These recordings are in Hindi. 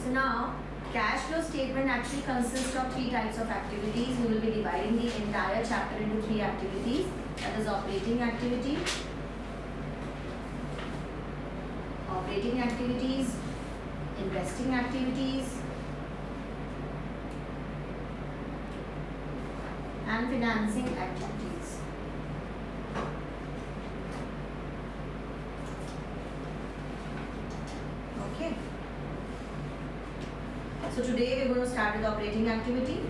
So now, cash flow statement actually consists of three types of activities. We will be dividing the entire chapter into three activities. That is operating activities, investing activities, and financing activities. Okay. So today we're going to start with operating activity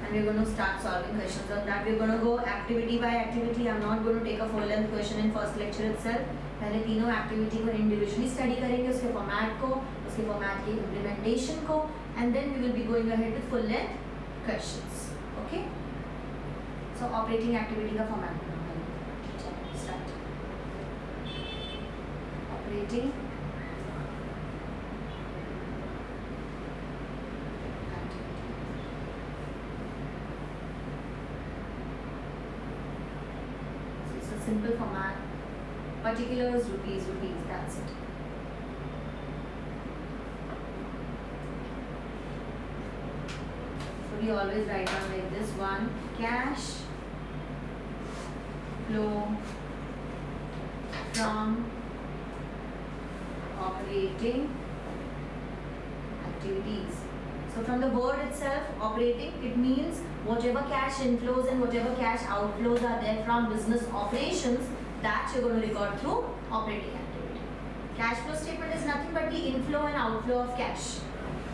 and we're going to start solving questions on that. We're going to go activity by activity. I'm not going to take a full length question in first lecture itself. पहले तीनों एक्टिविटी को इंडिविजुअली स्टडी करेंगे, उसके फॉर्मेट को, उसके फॉर्मेट की इम्प्लीमेंटेशन को, and then we will be going ahead with full length questions. Okay. So operating activity का फॉर्मेट बनाना. चलो start. Operating simple format, particulars, rupees, that's it. So we always write down like this one: cash flow from operating activities. So from the word itself, operating, it means whatever cash inflows and whatever cash outflows are there from business operations, that you're going to record through operating activity. Cash flow statement is nothing but the inflow and outflow of cash.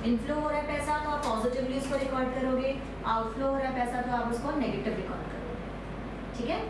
Inflow हो रहा है पैसा तो आप पॉजिटिवली उसको रिकॉर्ड करोगे, आउटफ्लो हो रहा है पैसा तो आप उसको नेगेटिव रिकॉर्ड करोगे. ठीक है.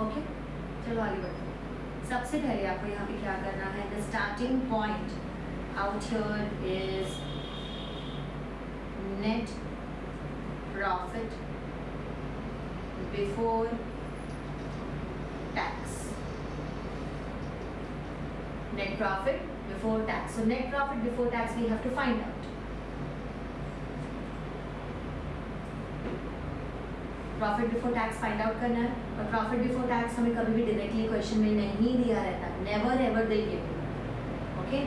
ओके. चलो आगे बढ़ते हैं. सबसे पहले आपको यहाँ पे क्या करना है, the starting point out here is net profit before tax. Net profit before tax. So net profit before tax we have to find out. Profit before tax find out करना है. और प्रॉफिट बिफोर टैक्स हमें कभी भी डायरेक्टली क्वेश्चन में नहीं दिया रहता, never ever they give. Okay.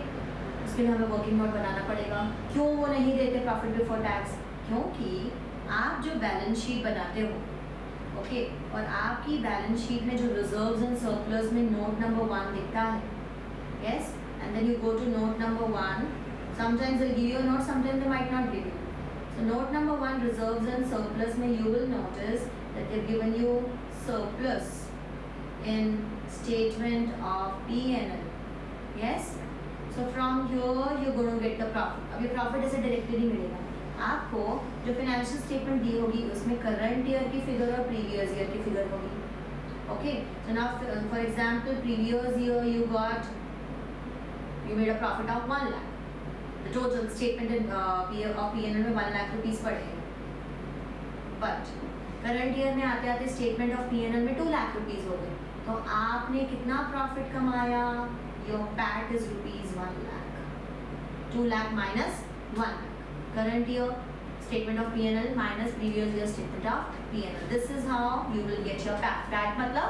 उसके लिए हमें वर्किंग नोट बनाना पड़ेगा. क्यों वो नहीं देते प्रॉफिट बिफोर टैक्स? क्योंकि आप जो बैलेंस शीट बनाते हो, ओके, और आपकी बैलेंस शीट में जो रिजर्व्स एंड सरप्लस में नोट नंबर 1 दिखता है, yes, and then you go to note number 1. Sometimes they give you a note, sometimes they might not give you. So note number 1, reserves and surplus, में you will notice that they've given you surplus in statement of P&L. Yes. So from here you're going to get the profit. अब ये profit ऐसे directly नहीं मिलेगा. आपको जो financial statement दी होगी उसमें current year की figure और previous year की figure होगी. Okay. So now for example previous year you made a profit of 1 lakh. The total statement in P&L में 1 लाख रुपीस पड़े हैं. बट करंट ईयर में आते आते स्टेटमेंट ऑफ P&L में 2 लाख रुपीस हो गए. तो आपने कितना प्रॉफिट कमाया? Your PAT is rupees 1 lakh. 2 lakh minus 1 lakh. Current year statement of P&L minus previous year statement of P&L. This is how you will get your PAT. PAT मतलब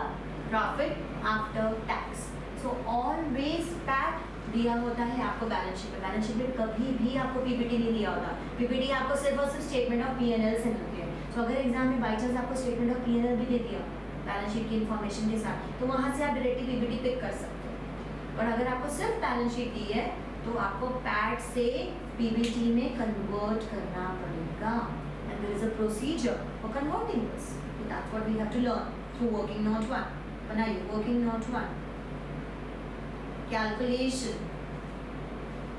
profit after tax. So always PAT दिया होता है आपको बैलेंस शीट में. बैलेंस शीट में कभी भी आपको पीपीटी नहीं दिया होता. पीपीटी आपको सिर्फ और सिर्फ स्टेटमेंट ऑफ P&L से मिलती है. तो अगर एग्जाम में बाई चांस आपको स्टेटमेंट ऑफ P&L भी दे दिया बैलेंस शीट की इन्फॉर्मेशन के साथ, तो वहाँ से आप डायरेक्टली पीपीटी पिक कर सकते हो. और अगर आपको सिर्फ बैलेंस शीट दी है तो आपको पैट से पीबीटी में कन्वर्ट करना पड़ेगा. And there is a procedure for converting this. That's what we have to learn. through working note 1. बनाइए working note 1.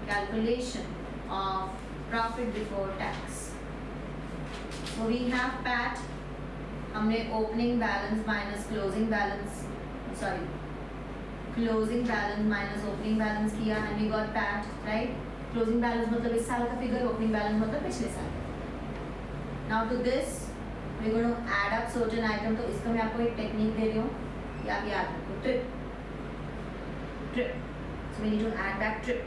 Calculation of profit before tax. So we have PAT. हमने opening balance minus closing balance minus opening balance किया and we got PAT, right? Closing balance मतलब इस साल का figure, opening balance मतलब पिछले साल का. Now to this we're going to add up certain item. तो इसका मैं आपको एक टेक्निक दे रही हूँ, ये आप याद रखो. Trip. So we need to add that trip.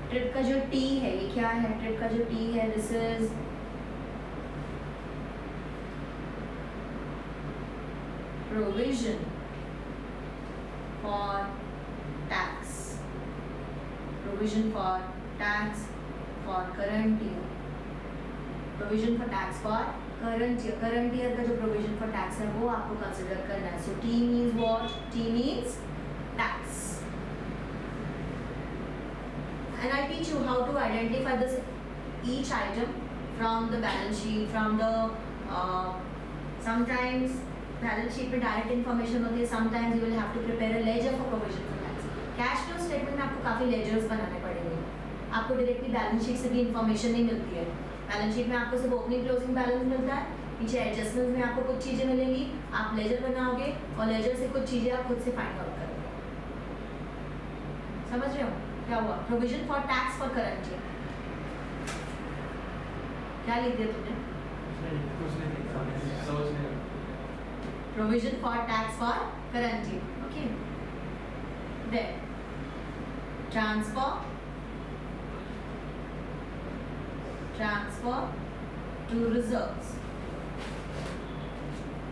Trip का जो T है, ये क्या है? ट्रिप का जो T है, this is provision for tax. Provision for tax for current year. Provision for tax for current year. Current year का जो provision for tax है वो आपको consider करना है. So T means what? T means tax. And I'll teach you how to identify this each item from the balance sheet, from the sometimes balance sheet में direct information होती है, sometimes you will have to prepare a ledger for provision for tax. Cash flow statement में आपको काफ़ी ledgers बनाने पड़ेंगे. आपको directly balance sheet से भी information नहीं मिलती है. Balance sheet में आपको सिर्फ opening closing balance मिलता है. पीछे adjustments में आपको कुछ चीज़ें मिलेंगी. आप ledger बनाओगे और ledger से कुछ चीज़ें आप खुद से find out करोगे. समझ रहे हो? क्या हुआ? Provision for tax for current year. क्या लिख दिया तुमने? Provision for tax for current year. Okay. Then transfer to reserves.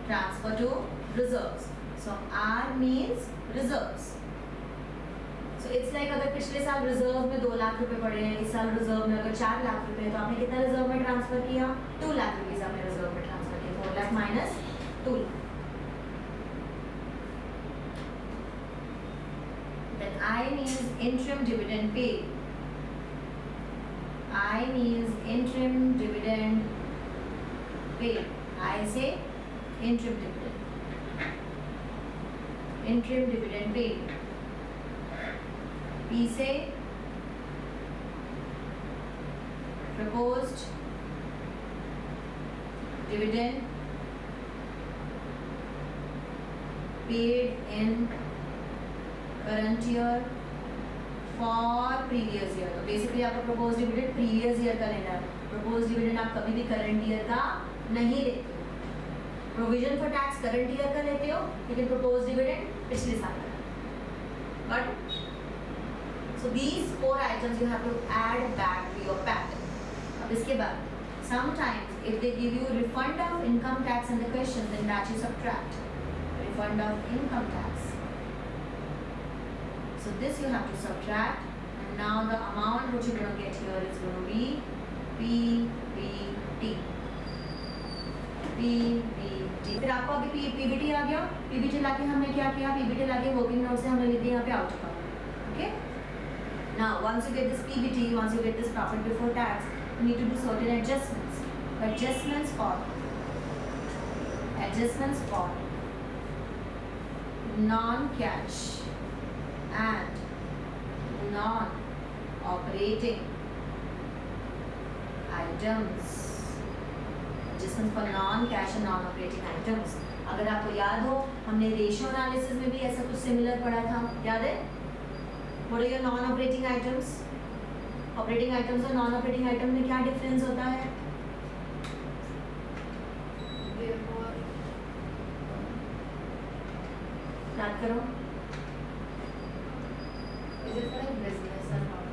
Transfer to reserves. So R means reserves. So it's like अगर पिछले साल रिजर्व में 2 लाख रुपए पड़े हैं, इस साल रिजर्व में अगर 4 लाख रुपए हैं, तो आपने कितना रिजर्व में ट्रांसफर किया? 2 लाख रुपए आपने रिजर्व में ट्रांसफर किया. 4 lakh minus 2 lakh. Then I means interim dividend paid. I means interim dividend paid. I say interim dividend. Interim dividend paid. P say proposed dividend paid in current year for previous year. तो बेसिकली आपका proposed dividend previous year का लेना है. Proposed dividend आप कभी भी current year का नहीं लेते हो. Provision for tax current year का लेते हो, लेकिन proposed dividend पिछले साल का. But so these 4 items you have to add back to your pattern. अब इसके बाद sometimes if they give you refund of income tax in the question, then that you subtract. Refund of income tax. So this you have to subtract, and now the amount which you're going to get here is going to be PBT. फिर आपको अभी PBT आ गया. PBT लाके हमने क्या किया? PBT लाके वर्किंग नोट से हमने लिख दिया यहाँ पे out account. Okay? Now once you get this PBT, once you get this profit before tax, you need to do certain adjustments. Adjustments for non-cash and non-operating items. Adjustments for non-cash and non-operating items. अगर आपको याद हो, हमने रेशियो एनालिसिस में भी ऐसा कुछ सिमिलर पढ़ा था. याद है? What are your non-operating items? Operating items और non-operating item में क्या डिफरेंस होता है? याद करो. Is it for like business or not?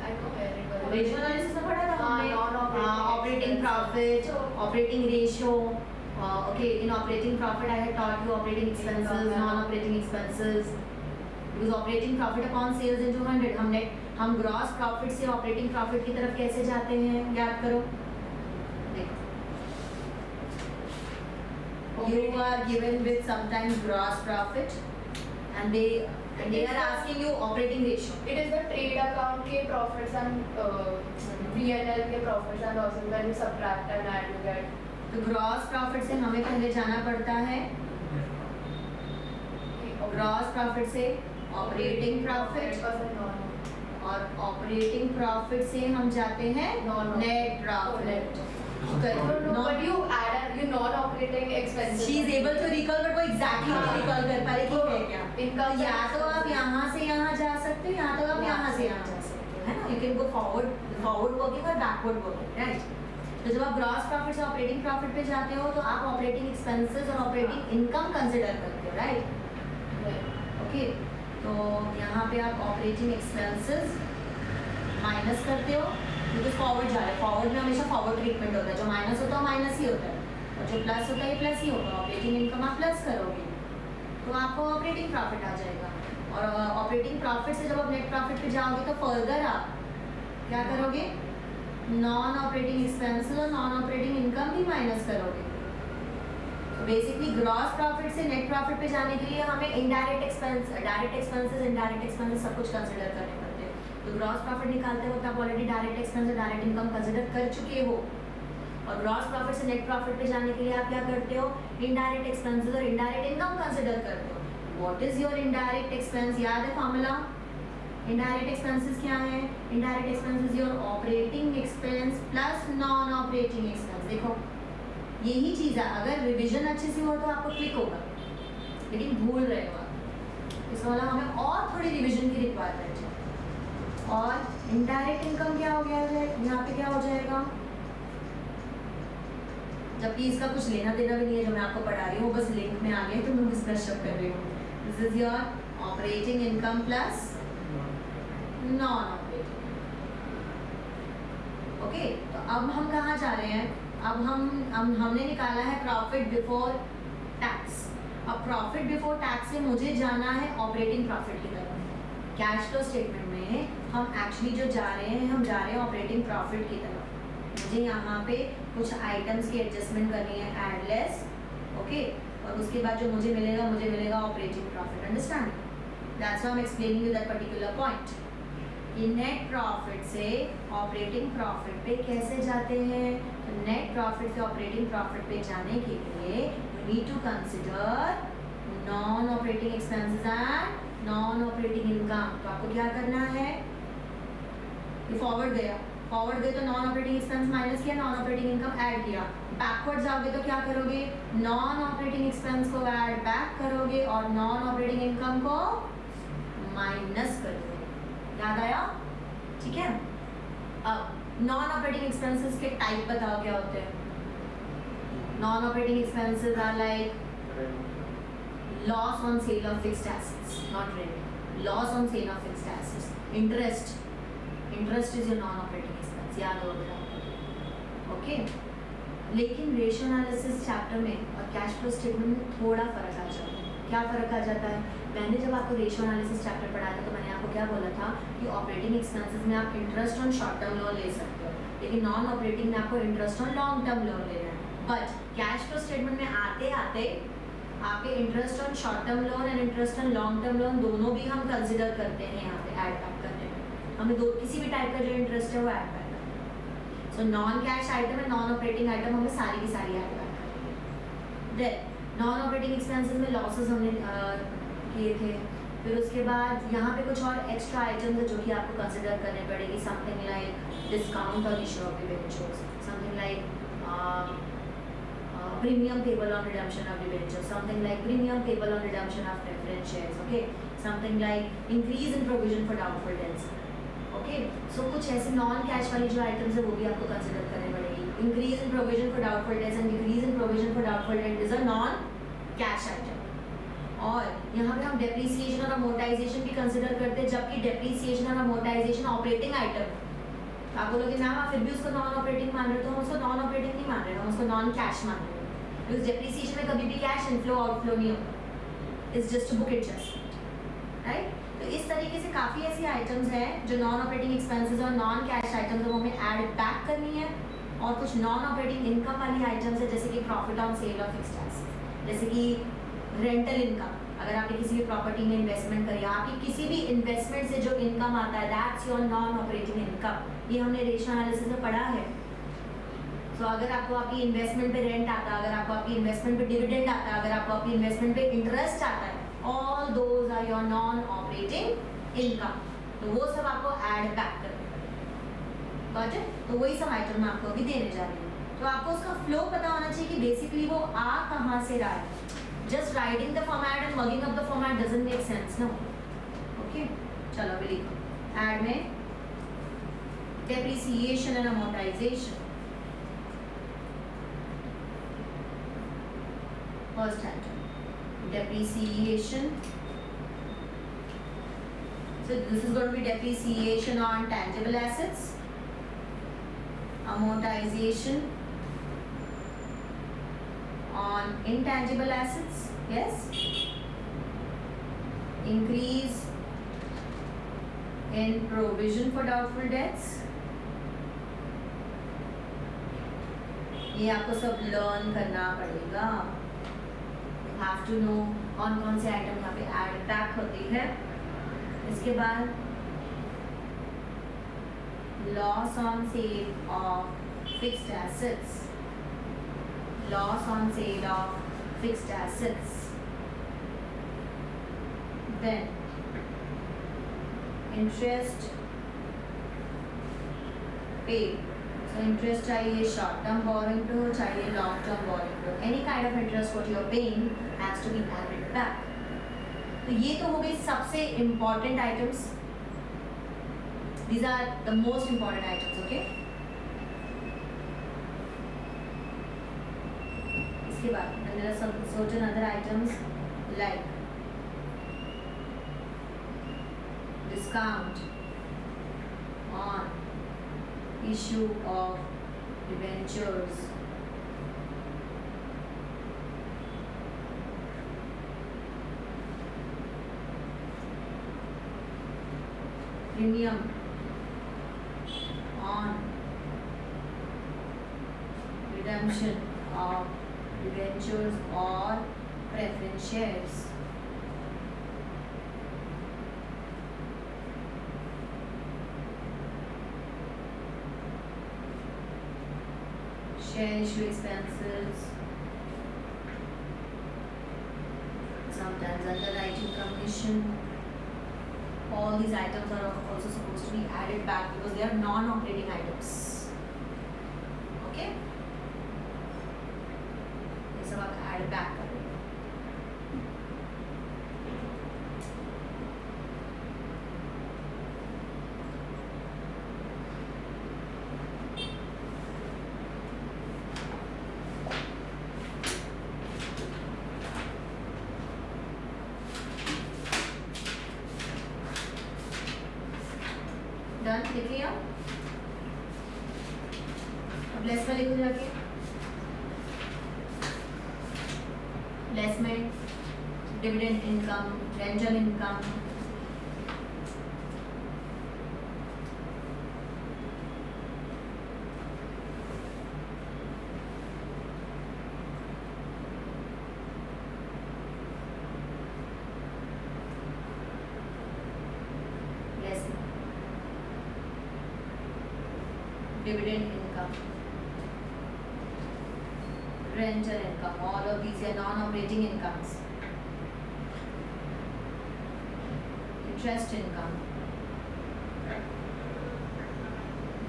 I know where it was. Ratio analysis में पढ़ा था हमने. Operating profit, operating ratio. Okay, in operating profit I had taught you operating expenses, non-operating expenses. Because operating profit upon sales into 100. हम gross profit से operating profit की तरफ कैसे जाते हैं? याद करो. देखो. You are given with sometimes gross profit, and they are asking you operating ratio. It is the trade account के profits and P&L के profits and losses when you subtract and add you get तो ग्रॉस प्रॉफिट से हमें पहले जाना पड़ता है, ग्रॉस प्रॉफिट से ऑपरेटिंग प्रॉफिट, और ऑपरेटिंग प्रॉफिट से हम जाते हैं net profit. But you add you non-operating expenses. She is able to recall, but वो exactly नहीं recall कर पा रही कि है क्या। Income या तो आप यहाँ से यहाँ जा सकते हो, या तो आप यहाँ से यहाँ जा सकते हो, है ना? You can go forward working और backward working, right? तो जब आप ग्रॉस प्रॉफिट से ऑपरेटिंग प्रॉफिट पे जाते हो तो आप ऑपरेटिंग एक्सपेंसेस और ऑपरेटिंग इनकम कंसिडर करते हो, राइट? ओके, तो यहाँ पे आप ऑपरेटिंग एक्सपेंसेस माइनस करते हो, क्योंकि फॉरवर्ड जा रहा है, फॉरवर्ड में हमेशा फॉरवर्ड ट्रीटमेंट होता है, जो माइनस होता है माइनस ही होता है, और जो प्लस होता है प्लस ही होगा। ऑपरेटिंग इनकम आप प्लस करोगे तो आपको ऑपरेटिंग प्रॉफिट आ जाएगा, और ऑपरेटिंग प्रॉफिट से जब आप नेट प्रॉफिट पे जाओगे तो फर्दर आप क्या करोगे, नॉन ऑपरेटिंग एक्सपेंसेस और नॉन ऑपरेटिंग इनकम भी माइनस करोगे। तो बेसिकली ग्रॉस प्रॉफिट से नेट प्रॉफिट पे जाने के लिए हमें indirect expense, direct expenses, indirect expenses सब कुछ कंसिडर करने पड़ते हैं। तो ग्रॉस प्रॉफिट निकालते वक्त आप ऑलरेडी डायरेक्ट एक्सपेंस और डायरेक्ट इनकम कंसिडर कर चुके हो, और ग्रॉस प्रॉफिट से नेट प्रॉफिट पे जाने के लिए आप क्या करते हो, इनडायरेक्ट एक्सपेंसेस और इनडायरेक्ट इनकम कंसिडर करते हो। What is your indirect expense? याद है फॉर्मूला? इनडायरेक्ट एक्सपेंसेस क्या है? Indirect expenses your operating expense plus non operating expense. देखो यही चीज़ है, अगर रिविजन अच्छे से हो तो आपको क्लिक होगा, लेकिन भूल रहे हो आप, इसका मतलब हमें और थोड़ी रिविजन की रिक्वायरमेंट है। और इनडायरेक्ट इनकम क्या हो गया है यहाँ पे, क्या हो जाएगा, जबकि इसका कुछ लेना देना भी नहीं है जो मैं आपको पढ़ा रही हूँ, बस लिंक में आ गया तो मैं उसका शब्द कर रही हूँ। This is your operating income plus non operating. Okay, तो अब हम कहाँ जा रहे हैं? अब हमने निकाला है प्रॉफिट बिफोर टैक्स। अब प्रॉफिट बिफोर टैक्स से मुझे जाना है ऑपरेटिंग प्रॉफिट की तरफ। कैश फ्लो स्टेटमेंट में हम एक्चुअली जो जा रहे हैं, हम जा रहे हैं ऑपरेटिंग प्रॉफिट की तरफ। मुझे यहाँ पे कुछ आइटम्स की एडजस्टमेंट करनी है, एड लेस, ओके, और उसके बाद जो मुझे मिलेगा operating profit. Understand? That's why I am explaining you that particular point कि नेट प्रॉफिट से ऑपरेटिंग प्रॉफिट पे कैसे जाते हैं। तो नेट प्रॉफिट से ऑपरेटिंग प्रॉफिट पे जाने के लिए you need to consider non operating expenses and non operating income. तो आपको क्या करना है, ये फॉरवर्ड गए तो नॉन ऑपरेटिंग एक्सपेंस माइनस किया, नॉन ऑपरेटिंग इनकम ऐड किया। बैकवर्ड जाओगे तो क्या करोगे, नॉन ऑपरेटिंग एक्सपेंस को ऐड बैक करोगे और नॉन ऑपरेटिंग इनकम को माइनस करोगे। याद आया? ठीक है। अब नॉन ऑपरेटिंग एक्सपेंसेस के टाइप बताओ क्या होते हैं। Non operating expenses are like loss on sale of fixed assets, not rent, loss on sale of fixed assets, interest is your non operating expense, याद होगा। ओके, लेकिन रेशियो एनालिसिस चैप्टर में और कैश फ्लो स्टेटमेंट में थोड़ा फर्क आ जाता है। क्या फ़र्क आ जाता है? मैंने जब आपको रेशियो एनालिसिस चैप्टर पढ़ाया था तो मैंने आपको क्या बोला था कि ऑपरेटिंग एक्सपेंसेस में आप interest on short term loan ले सकते हो, लेकिन नॉन ऑपरेटिंग में आपको interest on long term loan लेना है। बट कैश फ्लो स्टेटमेंट में आते आते आपके interest on short term loan and interest on long term loan दोनों भी हम कंसिडर करते हैं यहाँ पे ऐड बैक करने में। हमें दो किसी भी टाइप का जो इंटरेस्ट है वो ऐड बैक करना है। So non cash item and non operating item हमें सारी की सारी ऐड बैक करनी है। देन नॉन ऑपरेटिंग एक्सपेंसेस में लॉसेस हमने किए थे। फिर उसके बाद यहाँ पे कुछ और एक्स्ट्रा आइटम्स है जो कि आपको कंसिडर करने पड़ेगी। Something like discount on issue of debentures, something like premium payable on redemption of debentures, something like premium payable on redemption of preference shares, okay, something like increase in provision for doubtful debts, okay. So कुछ ऐसे नॉन कैश वाली जो आइटम्स है वो भी आपको कंसिडर करने पड़ेगी। Increase in provision for doubtful debts and decrease in provision for doubtful debt is a non cash item. और यहाँ पे हम डेप्रीसिएशन और अमोर्टाइजेशन भी कंसिडर करते हैं, जबकि डेप्रीसिएशन और अमोर्टाइजेशन ऑपरेटिंग आइटम। आप बोलोगे मैम आप फिर भी उसको नॉन ऑपरेटिंग मान रहे हो, तो हम उसको नॉन ऑपरेटिंग नहीं मान रहे, हम उसको नॉन कैश मान रहे हैं। बिकॉज डेप्रीसिएशन में कभी भी कैश इनफ्लो आउटफ्लो नहीं होता, it's just book adjustment, right. तो इस तरीके से काफ़ी ऐसी आइटम्स हैं जो नॉन ऑपरेटिंग एक्सपेंसेस और नॉन कैश आइटम्स हमें ऐड बैक करनी है। और कुछ नॉन ऑपरेटिंग इनकम वाली आइटम्स है जैसे कि profit on sale of fixed assets, जैसे कि रेंटल इनकम। अगर आपने किसी भी प्रॉपर्टी में इन्वेस्टमेंट करी, आपकी किसी भी इन्वेस्टमेंट से जो इनकम आता है that's your non operating income. ये हमने रेशियो एनालिसिस में पढ़ा है। सो अगर आपको आपकी इन्वेस्टमेंट पे रेंट आता है, अगर आपको आपकी इन्वेस्टमेंट पे डिविडेंड आता है, अगर आपको आपकी इन्वेस्टमेंट पे इंटरेस्ट आता है, all those are your non operating income, तो वो सब आपको ऐड बैक करने पड़ेगा। Got it? तो वही सब आइटम मैं आपको अभी देने जा रही हूँ। तो आपको उसका फ्लो पता होना चाहिए कि बेसिकली वो आ कहाँ से रहा है। Just writing the format and working up the format doesn't make sense ना। ओके, चलो अभी लिखो। ऐड में depreciation and amortization. First item, depreciation. So this is going to be depreciation on tangible assets, amortization on intangible assets. Yes. Increase in provision for doubtful debts. ये आपको सब लर्न करना पड़ेगा। हैव टू नो कौन कौन से आइटम यहाँ पे ऐड बैक होती है। इसके बाद loss on sale of fixed assets, loss on sale of fixed assets, then interest paid. Interest चाहिए शॉर्ट टर्म बोरिंग पे हो, चाहिए लॉन्ग टर्म बोरिंग पे हो, any kind of interest what you are paying has to be added back. तो ये तो हो गई सबसे important items. These are the most important items. Okay, इसके बाद there are some certain other items like discount on issue of debentures, premium on redemption of debentures or preference shares, share issue expenses, sometimes underwriting commission. All these items are also supposed to be added back because they are non-operating items. Okay? ये सब आप add back करें। डन, लिखिए आप। अब लेस में लिखो जाके। लेस में dividend income, rental income, dividend income, rental income, all of these are non-operating incomes. Interest income,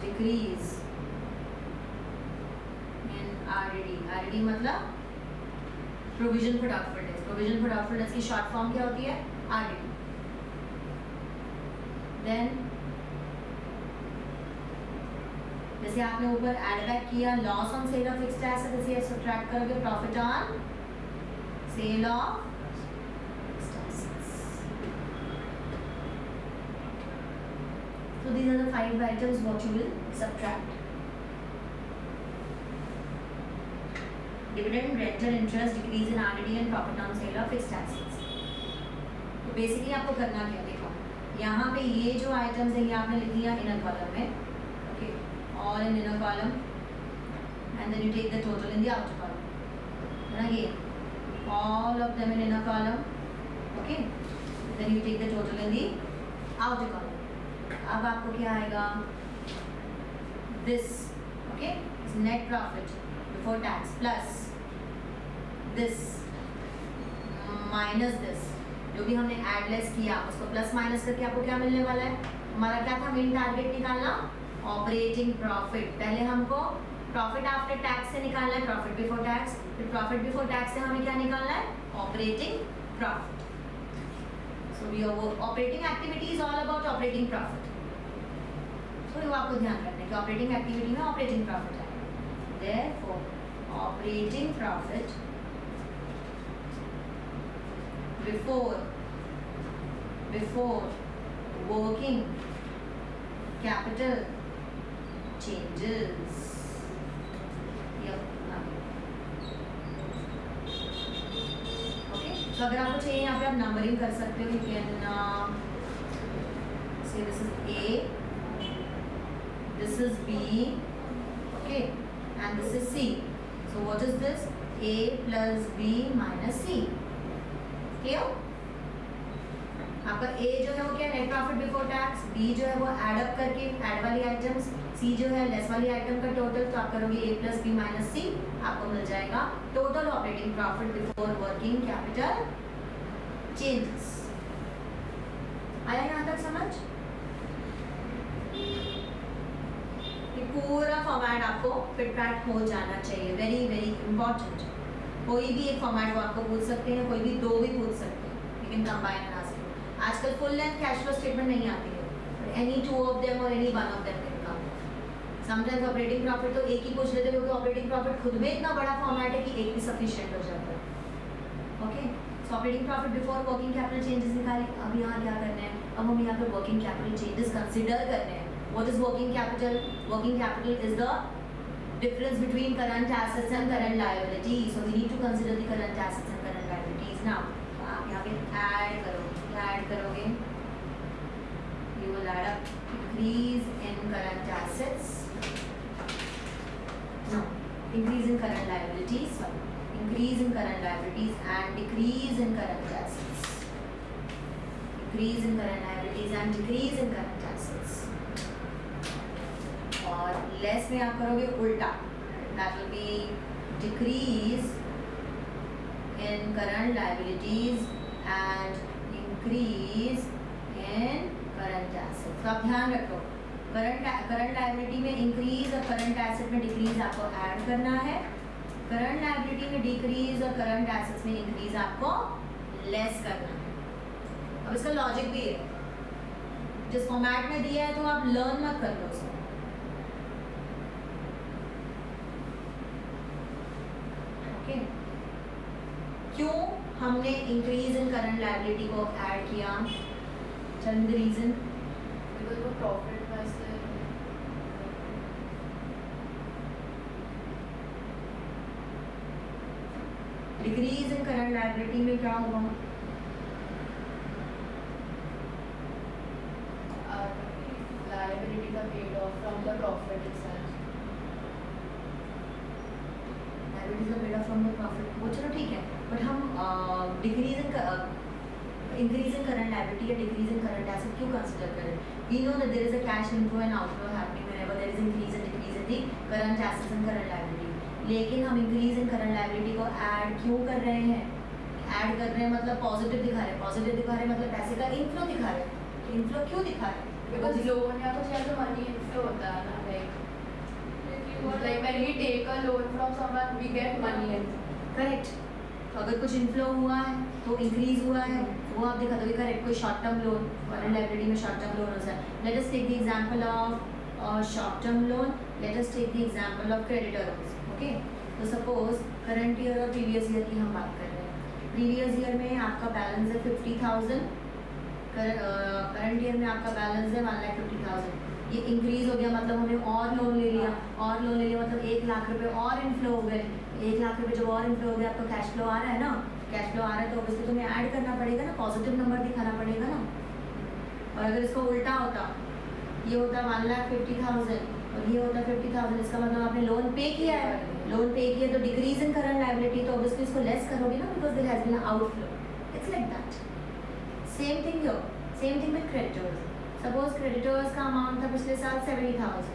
decrease in RDD. RDD मतलब provision for doubtful debts. Provision for doubtful debts की short form क्या होती है? RDD. Then जैसे आपने ऊपर ऐड बैक किया loss on sale of fixed asset, जैसे सब्ट्रैक्ट करोगे profit on sale of fixed assets. So these are the 5 items what you will subtract. Dividend, rental, interest, decrease in RDD and profit on sale of fixed assets. तो बेसिकली आपको करना क्या, देखो यहाँ पे ये जो आइटम्स है ये आपने लिख लिया इनर कॉलम में, okay, all in inner column and then you take the total in the outer column, and again all of them in inner column, okay, then you take the total in the outer column. अब आपको क्या आएगा, this, okay, net profit before tax plus this minus this, जो भी हमने ऐड लेस किया उसको प्लस माइनस करके आपको क्या मिलने वाला है? हमारा क्या था मेन टारगेट निकालना? Operating profit. पहले हमको प्रॉफिट आफ्टर टैक्स से निकालना है प्रॉफिट बिफोर टैक्स, फिर प्रॉफिट बिफोर टैक्स से हमें क्या निकालना है? Operating profit. So your operating activity is all about operating profit. तो वो आपको ध्यान रखना है कि ऑपरेटिंग एक्टिविटी में ऑपरेटिंग प्रॉफिट है। Therefore operating profit before working capital changes. Okay, so अगर आपको चाहिए यहाँ पे आप नंबरिंग कर सकते हो. You can say this is A, this is B, okay, and this is C. So what is this? A plus B minus C. Clear? आपका ए जो है वो क्या net profit before tax, B जो है वो ऐड अप करके ऐड वाली आइटम्स, सी जो है लेस वाली आइटम का टोटल, तो आप करोगे ए प्लस बी माइनस सी, आपको मिल जाएगा total operating profit before working capital changes. आया यहाँ तक समझ? ये पूरा फॉर्मेट आपको फिट बैक हो जाना चाहिए, वेरी वेरी इंपॉर्टेंट। कोई भी एक फॉर्मेट को आपको पूछ सकते हैं, कोई भी दो भी पूछ सकते हैं, लेकिन कंबाइन ना सकते। आजकल full length cash flow statement नहीं आती है, एनी टू ऑफ देम और any one of them can come. Sometimes operating profit तो एक ही पूछ लेते हैं, क्योंकि ऑपरेटिंग प्रॉफिट खुद में इतना बड़ा फॉर्मेट है कि एक भी सफिशिएंट हो जाता है। Okay, so operating profit before working capital changes निकाले। अब यहाँ क्या करना है? अब हम यहाँ पे वर्किंग कैपिटल चेंजेस कंसिडर करने हैं। What is working capital? Working capital is the difference between current assets and current liabilities. So we need to consider the current assets and current liabilities. Now आप यहाँ पे ऐड करोगे, क्या ऐड करोगे? You will add up increase in current assets. No, increase in current liabilities. Sorry, increase in current liabilities and decrease in current assets. Increase in current liabilities and decrease in current assets. और लेस में आप करोगे उल्टा, that will be decrease in current liabilities and increase in current assets. तो आप ध्यान रखो, करंट लायबिलिटी में इंक्रीज और करंट एसेट में डिक्रीज आपको ऐड करना है, करंट लायबिलिटी में डिक्रीज और करंट एसेट्स में इंक्रीज आपको लेस करना है। अब इसका लॉजिक भी है, जिस फॉर्मेट में दिया है तो आप लर्न मत कर लो उसको। क्यों हमने इंक्रीज इन करंट लायबिलिटी को ऐड किया? Tell me the reason. Because वो प्रॉफिट में से डिक्रीज इन करंट लायबिलिटी में क्या होगा? liabilities are paid off from the profit itself. Liabilities are paid off from the profit, वो चलो ठीक है, बट हम इंक्रीज इन करंट लायबिलिटी या डिक्रीज इन करंट एसेट क्यों कंसीडर करें? We know that there is a cash inflow and outflow happening whenever there is increase and decrease in the current assets and current liability. लेकिन हम इंक्रीज इन करंट लायबिलिटी को ऐड क्यों कर रहे हैं? ऐड कर रहे हैं मतलब पॉजिटिव दिखा रहे हैं, पॉजिटिव दिखा रहे हैं मतलब पैसे का इनफ्लो दिखा रहे हैं। इनफ्लो क्यों दिखा रहे हैं? Because loan या कुछ ऐसा मनी इनफ्लो होता है ना, like when we take a loan from someone we get money in. Correct. तो अगर कुछ इनफ्लो हुआ है तो इंक्रीज हुआ है, वो आप दिखा दोगे। करेक्ट। कोई short term loan, current liability में शॉर्ट टर्म लोन होता है। Let us take the example of short term loan, let us take the example of creditor loans. Okay, तो सपोज करंट ईयर और प्रीवियस ईयर की हम बात कर रहे हैं। प्रीवियस ईयर में आपका बैलेंस है 50,000, करंट ईयर में आपका बैलेंस है 1,50,000। ये इंक्रीज हो गया मतलब हमने और लोन ले लिया, और लोन ले लिया मतलब 1 लाख रुपए और इनफ्लो हो गए। 1 लाख रुपए जब और इनफ्लो हो गया, आपको कैश फ्लो आ रहा है ना, कैश फ्लो आ रहा है तो ऑब्वियसली तुम्हें ऐड करना पड़ेगा ना, पॉजिटिव नंबर दिखाना पड़ेगा ना। और अगर इसको उल्टा होता, ये होता 1,50,000 और ये होता 50,000, इसका मतलब आपने लोन पे किया है, लोन पे किया तो डिक्रीज इन करंट लायबिलिटी, तो ऑब्वियसली इसको लेस करोगे ना, because there has been outflow. It's like that. Same thing here, same thing with creditors. Suppose creditors का अमाउंट था पिछले साल 70,000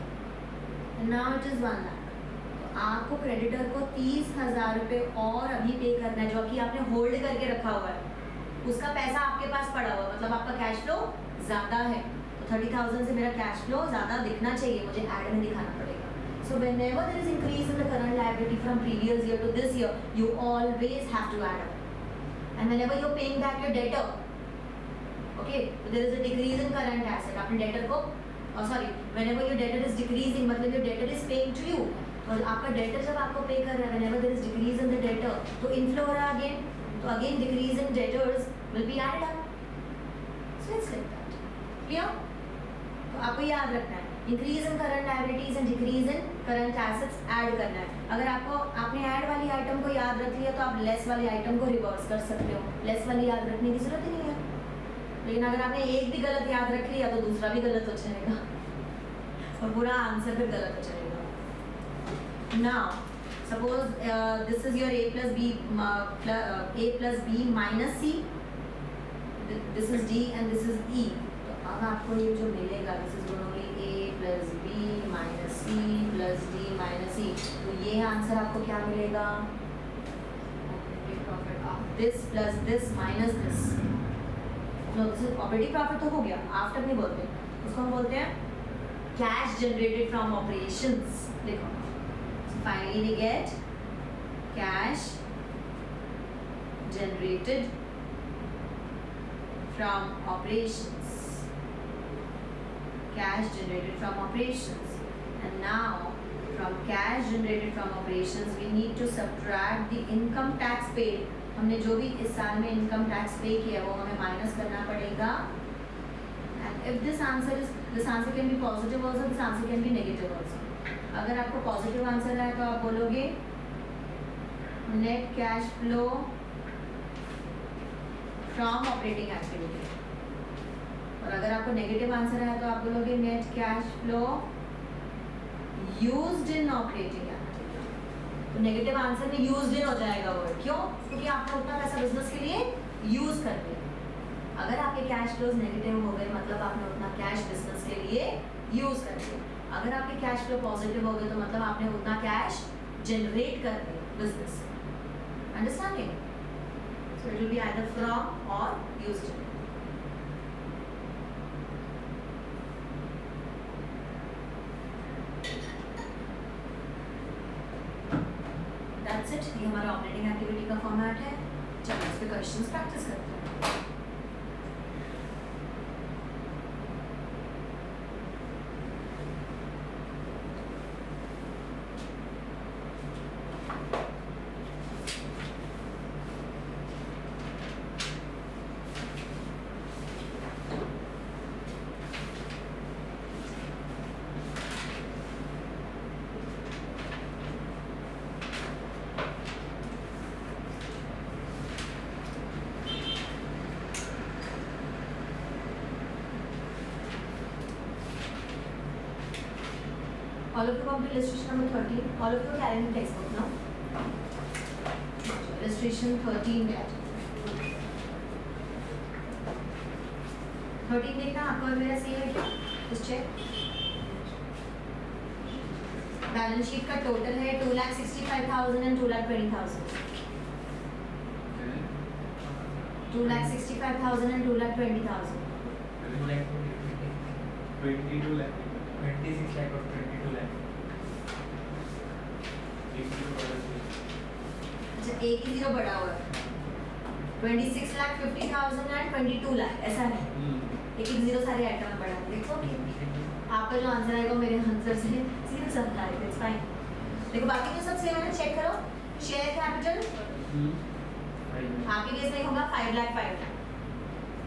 and now it is 1 lakh, आपको क्रेडिटर को 30,000 रुपये और अभी पे करना है, जो कि आपने होल्ड करके रखा हुआ है, उसका पैसा आपके पास पड़ा हुआ है, मतलब आपका कैश फ्लो ज़्यादा है, तो 30,000 से मेरा कैश फ्लो ज़्यादा दिखना चाहिए, मुझे ऐड में दिखाना पड़ेगा. So whenever there is increase in the current liability from previous year to this year, you always have to add up. And whenever you're paying back your debtor, okay, so there is a decrease in current asset. आपने debtor को, whenever your debtor is decreasing, मतलब your debtor is paying to you. और आपका debtor जब आपको pay कर रहा है, whenever there is decrease in the debtor, तो inflow हो रहा है again, तो again decrease in debtors will be added up. So it's like that. Clear? तो आपको याद रखना है, increase in current liabilities and decrease in current assets add करना है. अगर आपने ऐड वाली आइटम को याद रख लिया तो आप लेस वाली आइटम को रिवर्स कर सकते हो, लेस वाली याद रखने की जरूरत ही नहीं है. लेकिन अगर आपने एक भी गलत याद रख लिया तो दूसरा भी गलत हो जाएगा और पूरा आंसर फिर गलत हो जाएगा. Now suppose this is your a plus b minus c, this is d and this is e. अब आपको ये जो मिलेगा, this is going to be a plus b minus c plus d minus e. तो ये आंसर आपको क्या मिलेगा? This plus this minus this. No, this is operating profit तो हो गया, आफ्टर नहीं बोलते, उसको हम बोलते हैं कैश जनरेटेड फ्रॉम ऑपरेशंस. देखो, finally we get cash generated from operations. Cash generated from operations, and now from cash generated from operations we need to subtract the income tax paid. हमने जो भी इस साल में इनकम टैक्स पे किया वो हमें माइनस करना पड़ेगा. and if this answer can be positive also, this answer can be negative also. अगर आपको पॉजिटिव आंसर है तो आप बोलोगे net cash flow from operating activity, और अगर आपको नेगेटिव आंसर है तो आप बोलोगे net cash flow used in operating activity. तो नेगेटिव आंसर में यूज्ड इन हो जाएगा वर्ड. क्यों? क्योंकि आपने उतना पैसा बिजनेस के लिए यूज कर दिया. अगर आपके कैश फ्लोज नेगेटिव हो गए मतलब आपने उतना कैश बिजनेस के लिए यूज कर दिया. अगर आपके कैश फ्लो पॉजिटिव हो गए तो मतलब आपने उतना कैश जनरेट कर दिया business. Understanding? So it will be either from और यूज्ड इन. That's it. ये हमारा ऑपरेटिंग एक्टिविटी का फॉर्मेट है. चलो इस पे क्वेश्चंस प्रैक्टिस करते हैं. All of you come to illustration number 13. All of you are carrying the textbook now. Illustration 13 that. 13 देखना आपको और मेरा सेम है क्या? Just check. बैलेंस शीट का टोटल है 2,65,000 and 2,20,000. 2,65,000 and 2,20,000. 22 lakh, 26 lakh और 22 lakh. अच्छा, एक ही जीरो बढ़ा हुआ है. 26,50,000 and 22 लाख ऐसा है. एक एक जीरो सारे आइटम में बढ़ा है. देखो आपका जो आंसर आएगा मेरे आंसर से सीधा सब आएगा. It's fine. देखो बाकी जो सब सेम है ना, चेक करो. शेयर कैपिटल आपके केस में होगा 5 लाख 5 लाख.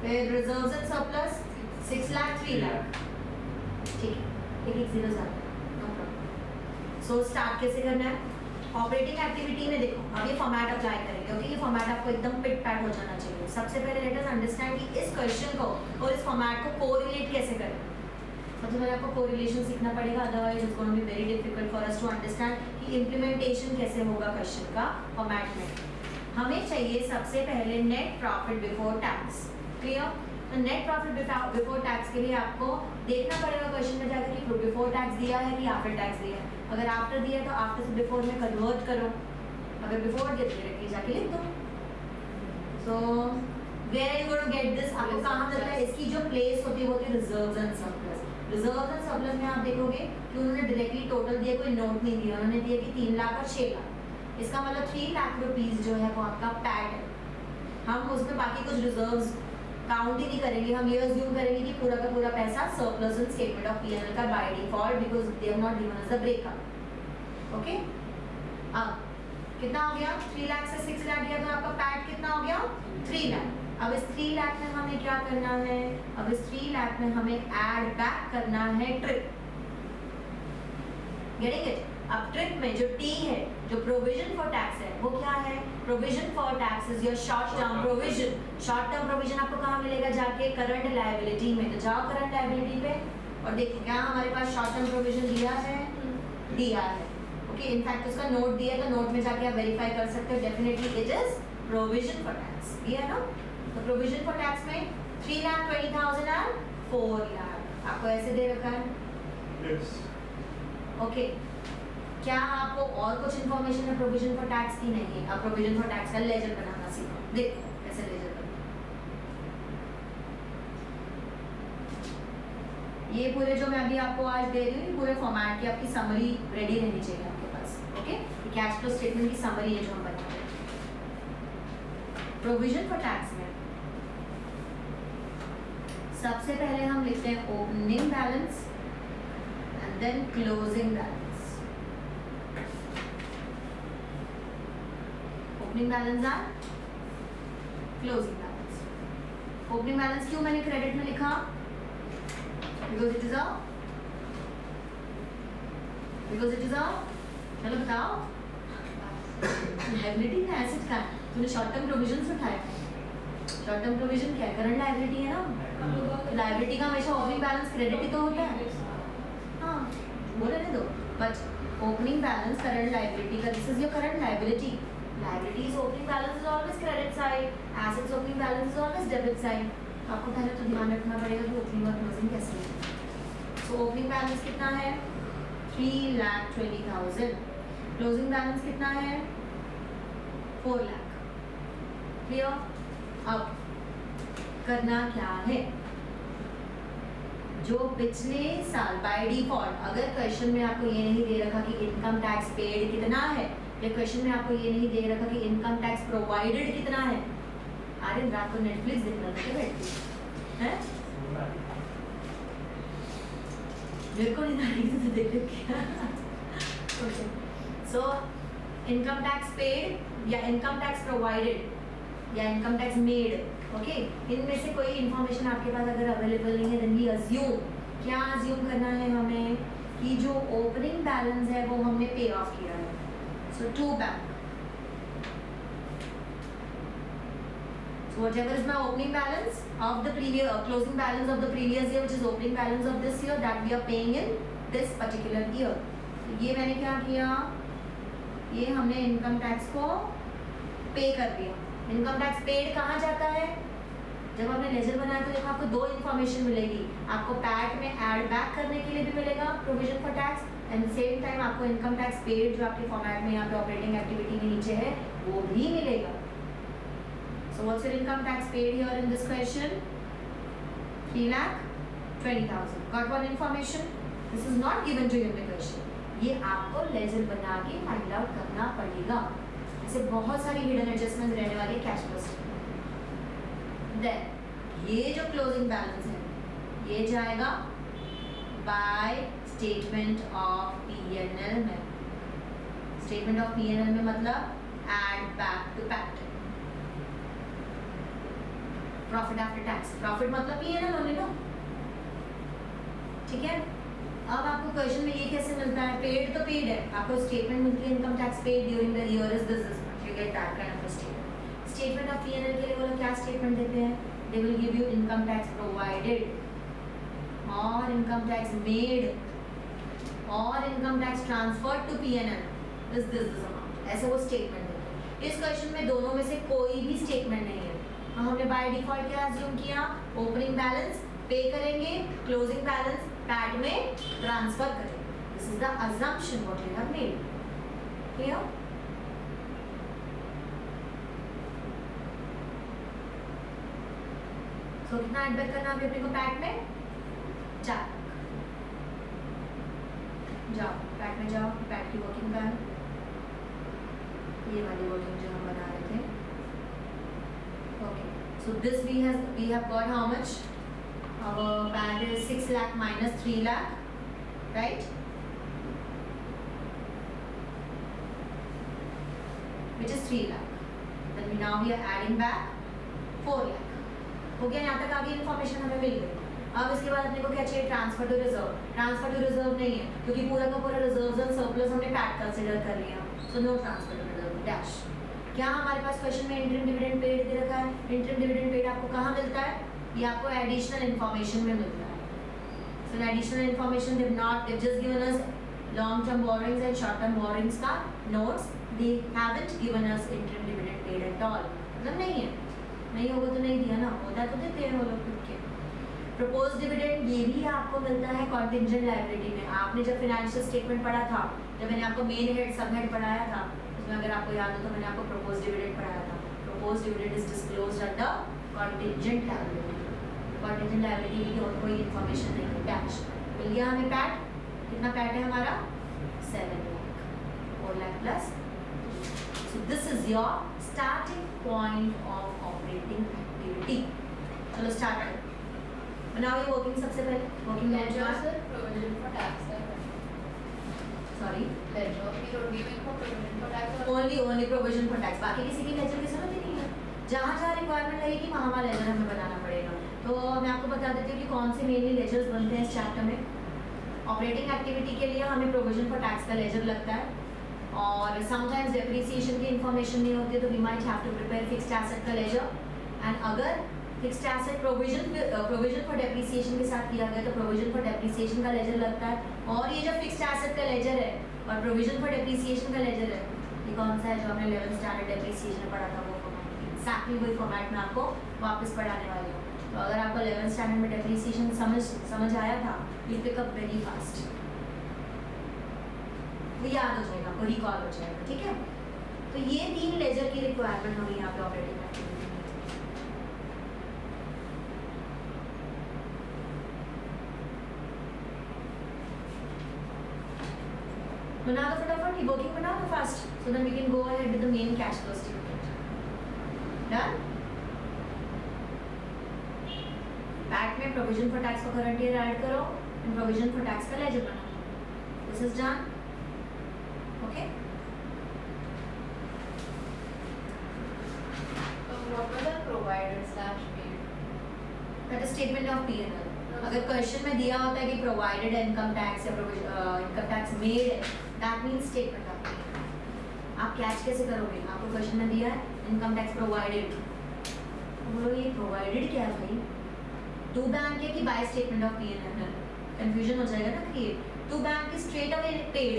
फिर reserves and surplus 6 lakh 3 lakh. ठीक है, एक एक जीरो ज़्यादा. No problem. सो स्टार्ट कैसे करना है? ऑपरेटिंग एक्टिविटी में देखो अब ये फॉर्मेट अप्लाई करेंगे. ओके, ये फॉर्मेट आपको एकदम पिट पैट हो जाना चाहिए. सबसे पहले लेट अस अंडरस्टैंड कि इस क्वेश्चन को और इस फॉर्मेट को कोरिलेट कैसे करें. सबसे पहले आपको कोरिलेशन सीखना पड़ेगा, otherwise it's going to be very difficult for us to understand कि इम्प्लीमेंटेशन कैसे होगा क्वेश्चन का फॉर्मेट में. हमें चाहिए सबसे पहले net profit before tax. Clear? तो नेट प्रॉफिट बिफोर टैक्स के लिए आपको देखना पड़ेगा क्वेश्चन में जाकर कि बिफोर टैक्स दिया है कि आफ्टर टैक्स दिया है. अगर आफ्टर दिया है तो आफ्टर से बिफोर में कन्वर्ट करो, अगर बिफोर दिया तो डायरेक्टली जाके लिख दो। So where are you going to get this? आपको कहाँ मिलता है? इसकी जो प्लेस होती है वो होती है reserves and surplus. Reserves and surplus में आप देखोगे कि उन्होंने डायरेक्टली टोटल दिया, कोई नोट नहीं दिया, उन्होंने दिया कि 3 लाख और 6 लाख। इसका मतलब 3 लाख रुपीस जो है वो आपका पैट है। हम उसमें बाकी कुछ रिजर्व्स काउंट ही नहीं करेंगे, हम ये अज्यूम करेंगे कि पूरा का पूरा पैसा surplus in statement of PNL का by default, because they have not given us the breakup. Okay, अब कितना हो गया? 3 लाख से 6 लाख दिया तो आपका पैट कितना हो गया? 3 लाख। अब इस 3 लाख में हमें क्या करना है? अब इस 3 लाख में हमें ऐड बैक करना है ट्रिप। Getting it? अब ट्रिप में जो टी है, जो प्रोविजन फॉर टैक्स है, वो क्या है? Provision for tax is your short term provision. Short term provision आपको कहाँ मिलेगा? जाके करंट लायबिलिटी में। तो जाओ करंट लायबिलिटी पे और देखिए क्या हमारे पास शॉर्ट टर्म प्रोविजन दिया है, दिया है। ओके, इनफैक्ट उसका नोट दिया है तो नोट में जाके आप वेरीफाई कर सकते हो, definitely it is provision for tax. दिया है ना? तो प्रोविजन फॉर टैक्स में 3,20,000 और 4 लाख आपको ऐसे दे रखा है। Yes. ओके, क्या आपको और कुछ इन्फॉर्मेशन है प्रोविजन फॉर टैक्स की? नहीं। अब प्रोविजन फॉर टैक्स का लेजर बनाना सीखो। देखो कैसे लेजर बनना। ये पूरे जो मैं अभी आपको आज दे रही हूँ, पूरे फॉर्मेट की आपकी समरी रेडी रहनी चाहिए आपके पास। ओके, कैश फ्लो स्टेटमेंट की समरी है जो हम बना रहे हैं। प्रोविजन फॉर टैक्स में सबसे पहले हम लिखते हैं opening balance and then closing balance. Opening balance और क्लोजिंग बैलेंस। ओपनिंग बैलेंस क्यों मैंने क्रेडिट में लिखा? Because it is a चलो बताओ, लायबिलिटी का एसेट का है। तूने शॉर्ट टर्म प्रोविजन उठाया है। शॉर्ट टर्म प्रोविजन क्या है? करंट लायबिलिटी है ना। लायबिलिटी का हमेशा ओपनिंग बैलेंस क्रेडिट ही तो होता है। हाँ, बोले नहीं दो, but opening balance current liability का, this is your current liability. Liabilities opening balance is always credit side, assets opening balance is always debit side. आपको पहले तो ध्यान रखना पड़ेगा कि ओपनिंग और क्लोजिंग कैसे है। सो ओपनिंग बैलेंस कितना है? 3,20,000। क्लोजिंग बैलेंस कितना है? 4 लाख। क्लियर? अब करना क्या है? जो पिछले साल बाय डिफॉल्ट, अगर क्वेश्चन में आपको ये नहीं दे रखा कि इनकम टैक्स पेड कितना है, या क्वेश्चन में आपको ये नहीं दे रखा कि इनकम टैक्स प्रोवाइडेड कितना है। अरे रात को नेटफ्लिक्स देखना था बैठती हैं? मेरे को नहीं आ रही थी तो देख क्या। Okay, so income tax paid या इनकम टैक्स प्रोवाइडेड या इनकम टैक्स मेड, ओके, इनमें से कोई इन्फॉर्मेशन आपके पास अगर अवेलेबल नहीं है, देन वी अज्यूम, क्या अज्यूम करना है हमें कि जो ओपनिंग बैलेंस है वो हमने पे ऑफ किया है। So to bank, so whatever is my opening balance of the previous closing balance of the previous year, which is opening balance of this year, that we are paying in this particular year. तो ये मैंने क्या किया? ये हमने इनकम टैक्स को पे कर दिया। इनकम टैक्स पेड कहाँ जाता है? जब आपने लेजर बनाया तो देखो आपको 2 इन्फॉर्मेशन मिलेगी। आपको पैट में ऐड बैक करने के लिए भी मिलेगा provision for tax, and same time आपको इनकम टैक्स पेड जो आपके फॉर्मेट में यहाँ पे ऑपरेटिंग एक्टिविटी के नीचे है वो भी मिलेगा। So what's your income tax paid here in this question? 3,20,000. Got one information? This is not given to you in the question. ये आपको लेजर बना के फाइंड आउट करना पड़ेगा। ऐसे बहुत सारी हिडन एडजस्टमेंट रहने वाली है कैश फ्लो स्टेटमेंट। देन ये जो क्लोजिंग बैलेंस है ये जाएगा बाय स्टेटमेंट ऑफ पीएनएल में। स्टेटमेंट ऑफ पीएनएल में मतलब add back to PAT, profit after tax. Profit मतलब पीएनएल ओनली ना, ठीक है। अब आपको क्वेश्चन में ये कैसे मिलता है? पेड तो पेड है, आपको स्टेटमेंट मिलती है income tax paid during the year is this much, you get that kind of statement. Statement of PNL के लिए वो लोग क्या स्टेटमेंट देते हैं? They will give you income tax provided और इनकम टैक्स मेड और income tax transferred to PNL is this amount, ऐसे वो स्टेटमेंट देते हैं। इस क्वेश्चन में दोनों में से कोई भी स्टेटमेंट नहीं है। हमने बाय डिफॉल्ट क्या अज्यूम किया? ओपनिंग बैलेंस पे करेंगे, क्लोजिंग बैलेंस पैट में ट्रांसफर करेंगे। This is the assumption what you have made. Clear? So कितना एड बैक करना अभी अपने को पैट में? 4 जाओ पैट में जाओ, पैट की वर्किंग का ये वाली वर्किंग जो हम बना रहे थे. Okay, so this we have got how much? Our PAT is 6 lakh minus 3 lakh, right? Which is 3 lakh. Then now we are adding back 4 lakh. हो गया, यहाँ तक आगे इन्फॉर्मेशन हमें मिल गई. अब इसके बाद अपने को क्या चाहिए? Transfer to reserve. Transfer to reserve नहीं है क्योंकि पूरा का पूरा रिजर्व्स एंड सरप्लस हमने पैट कंसीडर कर लिया. So no transfer to reserve dash. क्या हमारे पास क्वेश्चन में इंटरिम डिविडेंड पेड दे रखा है? इंटरिम डिविडेंड पेड आपको कहाँ मिलता है? ये आपको एडिशनल इन्फॉर्मेशन में मिलता है. So additional information they just given us long term borrowings and short term borrowings का notes. They haven't given us interim dividend paid at all. मतलब नहीं है, नहीं होगा तो नहीं दिया ना, होता तो देते हैं वो लोग खुद के. प्रपोज डिविडेंड ये भी आपको मिलता है कॉन्टिंजेंट लायबिलिटी में. आपने जब फाइनेंशियल स्टेटमेंट पढ़ा था, जब मैंने आपको मेन हेड सब हेड पढ़ाया था, उसमें अगर आपको याद हो तो मैंने आपको प्रपोज डिविडेंड पढ़ाया था. Propose dividend is disclosed under contingent liability. Contingent liability की और कोई इन्फॉर्मेशन नहीं है. पैट मिल गया हमें. पैट कितना पैट है हमारा? 7 lakh. 4 lakh plus. So this is your starting point of operating activity. चलो स्टार्ट करें. बनाओ ये वर्किंग सबसे पहले. Working Ledger sir, provision for tax sir. Sorry Ledger we don't give in for provision for tax or only provision for tax. बाकी किसी की लेजर की जरूरत ही नहीं है. जहाँ जहाँ रिक्वायरमेंट लगेगी वहाँ वहाँ लेजर हमें बनाना पड़ेगा. तो मैं आपको बता देती हूँ कि कौन से मेनली लेजर्स बनते हैं इस चैप्टर में. ऑपरेटिंग एक्टिविटी के लिए हमें प्रोविजन फॉर टैक्स का लेजर लगता है. और समटाइम्स डेप्रिसिएशन की इन्फॉर्मेशन नहीं होती है तो we might have to prepare fixed asset का लेजर. एंड अगर fixed asset provision for depreciation के साथ किया गया तो प्रोविजन फॉर डेप्रिसिएशन का लेजर लगता है. और ये जो फिक्स्ड एसेट का लेजर है और प्रोविजन फॉर डेप्रिसिएशन का लेजर है, ये कौन सा है जो हमने 11th स्टैंडर्ड डेप्रिसिएशन में पढ़ा था? वो फॉर्मेट एक्जैक्टली वही फॉर्मेट में आपको वापस पढ़ाने वाली हूँ. तो अगर आपको 11th स्टैंडर्ड में डेप्रिसिएशन समझ आया था, you pick up very fast. वो याद हो जाएगा, आपको रिकॉल हो जाएगा. ठीक है, तो ये 3 लेजर की रिक्वायरमेंट हमें यहाँ पे ऑपरेटिंग एक्टिविटी में. बना दो फटाफट, ये वर्किंग बना दो fast, so that we can go ahead with the main cash flow statement. Done. PAT में provision for tax for current year add करो एंड प्रोविजन फॉर टैक्स का लेजर बनाओ. This is done. Okay. so what was the provided slash paid? That is statement of P&L. अगर क्वेश्चन में दिया होता है कि प्रोवाइडेड इनकम टैक्स या इनकम टैक्स मेड है, that means statement of P&L. आप कैच कैसे करोगे? आपको क्वेश्चन में दिया है इनकम टैक्स प्रोवाइडेड, बोलो ये प्रोवाइडेड क्या है भाई? टू बैंक है कि bye statement of P&L? Confusion हो जाएगा ना क्रिएट. टू बैंक की स्ट्रेट अवे पेड,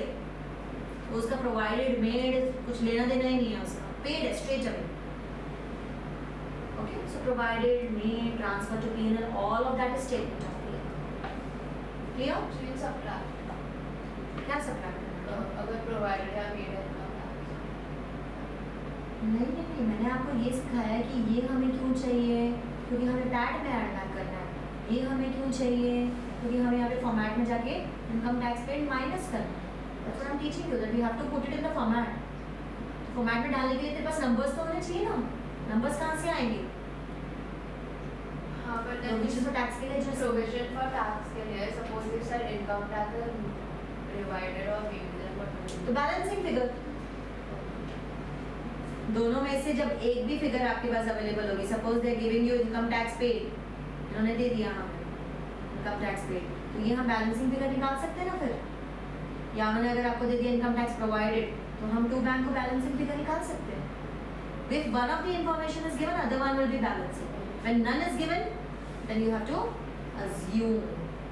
तो उसका प्रोवाइडेड मेड कुछ लेना देना ही नहीं है उसका. पेड है straight away. Okay, so provided, made, transfer to P&L, all of that is statement of P&L. Clear? so you subtract क्या subtract करना है? अगर provided या made है income tax. नहीं, मैंने आपको ये सिखाया है कि ये हमें क्यों चाहिए, क्योंकि हमें पैट में ऐड बैक करना है. ये हमें क्यों चाहिए, क्योंकि हमें यहाँ पे फॉर्मेट में जाके इनकम टैक्स पेड माइनस करना है. That's what I'm teaching you, that we have to put it in the format. Format में डालने के लिए तेरे पास नंबर्स तो होने चाहिए ना. नंबर्स कहाँ से आएंगे? हाँ but then provision for tax के लिए जो provision for tax के लिए suppose if sir income tax is divided or made then what will तो बैलेंसिंग फिगर, दोनों में से जब एक भी फिगर आपके पास अवेलेबल होगी, suppose they giving you income tax paid, इन्होंने दे दिया हमें इनकम टैक्स पेड, तो ये हम बैलेंसिंग फिगर निकाल सकते हैं ना फिर. या उन्होंने अगर आपको दे दिया इनकम टैक्स प्रोवाइडेड, तो हम टू बैंक को बैलेंसिंग फिगर निकाल सकते हैं. If one of the information is given, other one will be balancing. When none is given, then you have to assume.